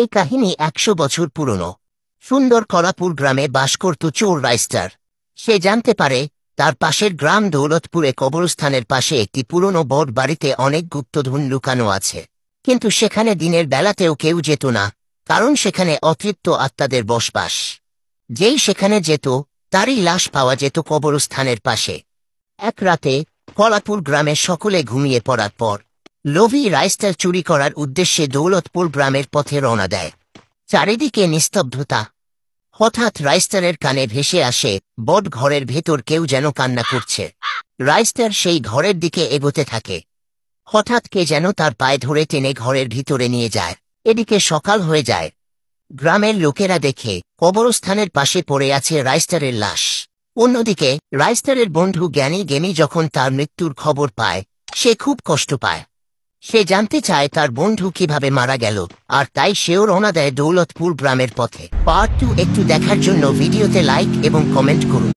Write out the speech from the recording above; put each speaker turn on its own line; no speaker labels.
এই কাহিনী ১০০ বছর পুরনো। সুন্দর কলাপুর গ্রামে বাস করত চোর রাইস্টার। সে জানতে পারে তার পাশের গ্রাম দৌলতপুরে কবরস্থানের পাশে একটি পুরনো বট বাড়িতে অনেক গুপ্তধন লুকানো আছে। কিন্তু সেখানে দিনের বেলাতেও কেউ যেত না, কারণ সেখানে অতৃপ্ত আত্মাদের বসবাস। যেই সেখানে যেত তারই লাশ পাওয়া যেত কবরস্থানের পাশে। এক রাতে কলাপুর গ্রামের সকলে ঘুমিয়ে পড়ার পর লোভী রাইস্টার চুরি করার উদ্দেশ্যে দৌলতপুর গ্রামের পথে রওনা দেয়। চারিদিকে নিস্তব্ধতা। হঠাৎ রাইস্টারের কানে ভেসে আসে বট ঘরের ভেতর কেউ যেন কান্না করছে। রাইস্টার সেই ঘরের দিকে এগোতে থাকে। হঠাৎ কে যেন তার পায়ে ধরে টেনে ঘরের ভিতরে নিয়ে যায়। এদিকে সকাল হয়ে যায়। গ্রামের লোকেরা দেখে কবরস্থানের পাশে পড়ে আছে রাইস্টারের লাশ। অন্যদিকে রাইস্টারের বন্ধু জ্ঞানী গেমি যখন তার মৃত্যুর খবর পায়, সে খুব কষ্ট পায়। সে জানতে চায় তার বন্ধু কিভাবে মারা গেল, আর তাই সেও রওনা দেয় দৌলতপুর গ্রামের পথে। পার্ট 2 একটু দেখার জন্য ভিডিওতে লাইক এবং কমেন্ট করুন।